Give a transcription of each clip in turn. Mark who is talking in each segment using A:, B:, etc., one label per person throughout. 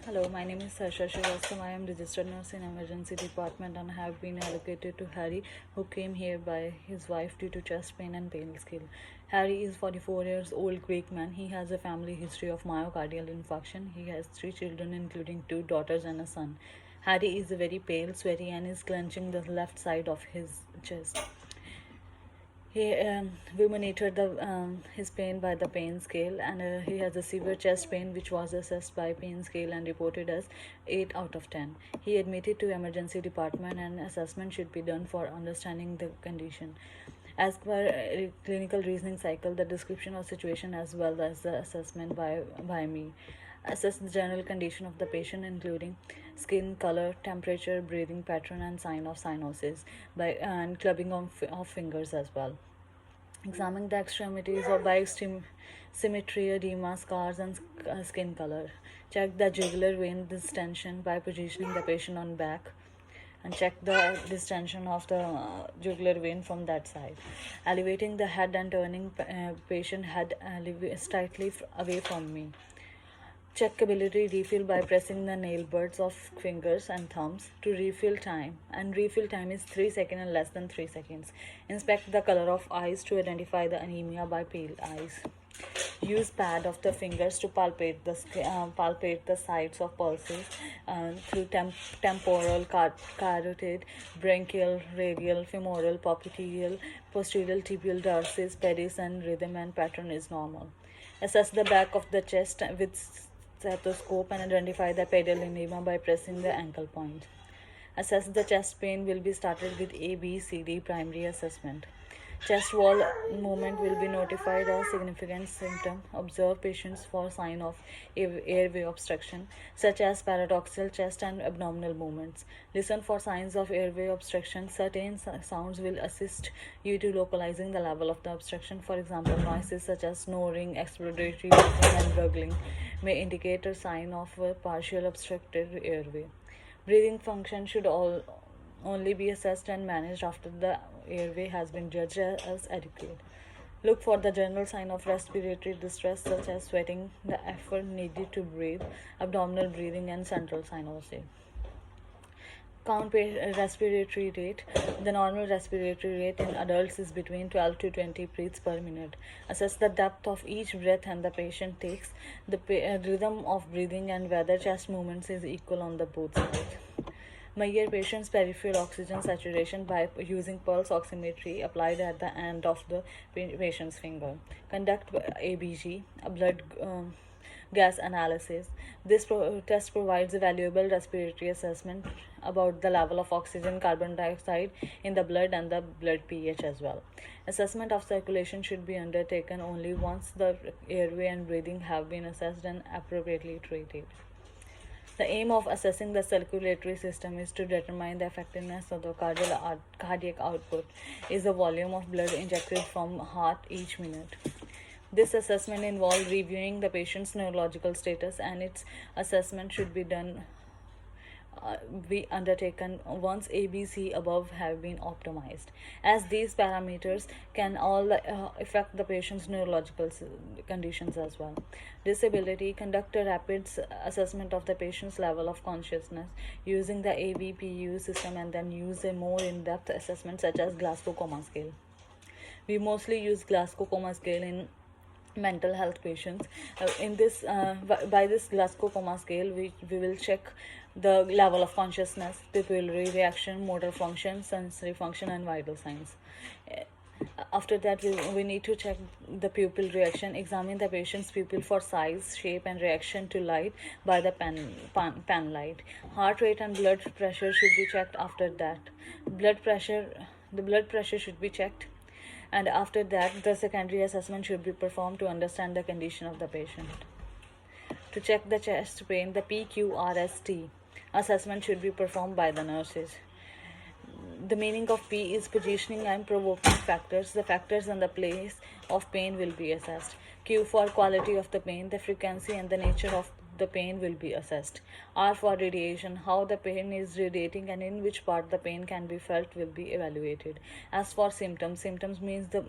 A: Hello, my name is Sasha Srivastava. I am registered nurse in emergency department and have been allocated to Harry, who came here by his wife due to chest pain and pain skill. Harry is 44 years old Greek man. He has a family history of myocardial infarction. He has 3 children, including 2 daughters and a son. Harry is very pale, sweaty, and is clenching the left side of his chest. We monitored his pain by the pain scale, and he has a severe chest pain, which was assessed by pain scale and reported as 8 out of 10. He admitted to emergency department, and assessment should be done for understanding the condition. As per clinical reasoning cycle, the description of situation as well as the assessment by me. Assess the general condition of the patient, including skin color, temperature, breathing pattern, and sign of cyanosis, by and clubbing of fingers as well. Examine the extremities or by symmetry, edema, scars, and skin color. Check the jugular vein distension by positioning the patient on back, and check the distension of the jugular vein from that side. Elevating the head and turning patient head slightly away from me. Check ability refill by pressing the nail buds of fingers and thumbs to refill time, and refill time is 3 seconds and less than 3 seconds. Inspect the color of eyes to identify the anemia by pale eyes. Use pad of the fingers to palpate the sites of pulses through temporal, carotid, branchial, radial, femoral, popliteal, posterior tibial, dorsal, pedis, and rhythm and pattern is normal. Assess the back of the chest with stethoscope and identify the pedal edema by pressing the ankle point. Assess the chest pain will be started with ABCD primary assessment. Chest wall movement will be notified as significant symptom. Observe patients for sign of airway obstruction, such as paradoxal chest and abdominal movements. Listen for signs of airway obstruction. Certain sounds will assist you to localizing the level of the obstruction. For example, noises such as snoring, exploratory breathing, and gurgling may indicate a sign of a partial obstructed airway. Breathing function should only be assessed and managed after the airway has been judged as adequate. Look for the general sign of respiratory distress, such as sweating, the effort needed to breathe, abdominal breathing, and central cyanosis. Count respiratory rate. The normal respiratory rate in adults is between 12 to 20 breaths per minute. Assess the depth of each breath and the patient takes, the rhythm of breathing, and whether chest movements is equal on the both sides. Measure patient's peripheral oxygen saturation by using pulse oximetry applied at the end of the patient's finger. Conduct ABG, a blood gas analysis. This test provides a valuable respiratory assessment about the level of oxygen, carbon dioxide in the blood, and the blood pH as well. Assessment of circulation should be undertaken only once the airway and breathing have been assessed and appropriately treated. The aim of assessing the circulatory system is to determine the effectiveness of the cardiac output, is the volume of blood injected from heart each minute. This assessment involves reviewing the patient's neurological status, and its assessment should be undertaken once ABC above have been optimized, as these parameters can all affect the patient's neurological conditions as well. Disability. Conduct a rapid assessment of the patient's level of consciousness using the ABPU system, and then use a more in-depth assessment such as Glasgow Coma Scale. We mostly use Glasgow Coma Scale in mental health patients. By this Glasgow Coma Scale, we will check the level of consciousness, pupillary reaction, motor function, sensory function, and vital signs. After that, we need to check the pupil reaction. Examine the patient's pupil for size, shape, and reaction to light by the pen light. Heart rate and blood pressure should be checked after that. The blood pressure should be checked, and after that the secondary assessment should be performed to understand the condition of the patient. To check the chest pain, the PQRST assessment should be performed by the nurses. The meaning of P is positioning and provoking factors. The factors and the place of pain will be assessed. Q for quality of the pain, the frequency and the nature of the pain will be assessed. R for radiation, how the pain is radiating and in which part the pain can be felt will be evaluated. As for symptoms, symptoms means the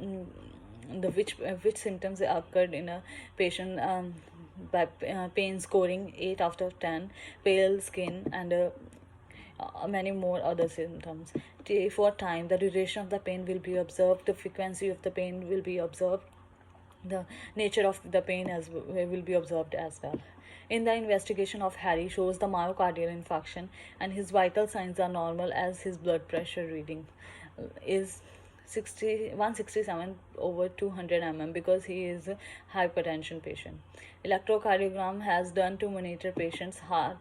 A: which symptoms occurred in a patient by pain scoring 8 out of 10, pale skin, and many more other symptoms. For time, the duration of the pain will be observed, the frequency of the pain will be observed, the nature of the pain as will be observed as well. In the investigation of Harry shows the myocardial infarction, and his vital signs are normal as his blood pressure reading is 167 over 200 mm because he is a hypertension patient. Electrocardiogram has done to monitor patient's heart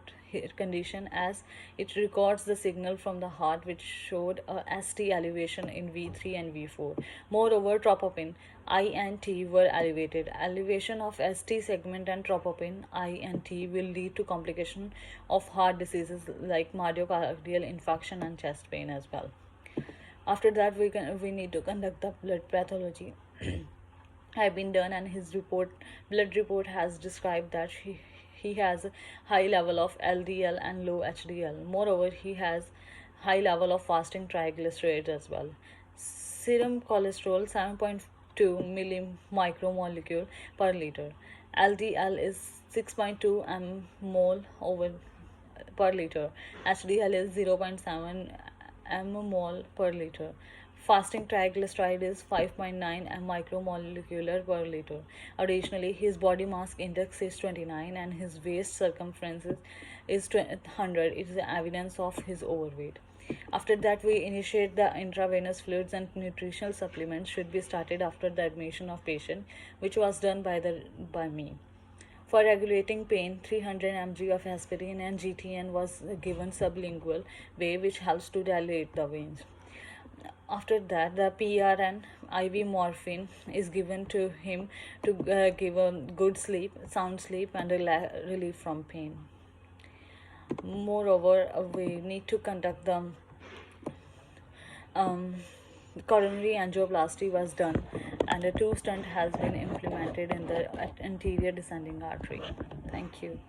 A: condition as it records the signal from the heart which showed a ST elevation in V3 and V4. Moreover, tropopin I and T were elevated. Elevation of ST segment and tropopin I and T will lead to complication of heart diseases like myocardial infarction and chest pain as well. After that, we need to conduct the blood pathology have been done, and his blood report has described that he has a high level of LDL and low HDL. Moreover, he has high level of fasting triglycerides as well. Serum cholesterol 7.2 millimicromolecule per liter. LDL is 6.2 mmol over per liter. HDL is 0.7 mmol per liter. Fasting triglyceride is 5.9 micromolecular per liter. Additionally, his body mass index is 29 and his waist circumference is 100. It is evidence of his overweight. After that, we initiate the intravenous fluids, and nutritional supplements should be started after the admission of patient, which was done by me. For regulating pain, 300 mg of aspirin and GTN was given sublingual way, which helps to dilate the veins. After that, the PR and IV morphine is given to him to give a good sleep, sound sleep, and relief from pain. Moreover, we need to conduct the coronary angioplasty was done, and a 2 stent has been implemented in the anterior descending artery. Thank you.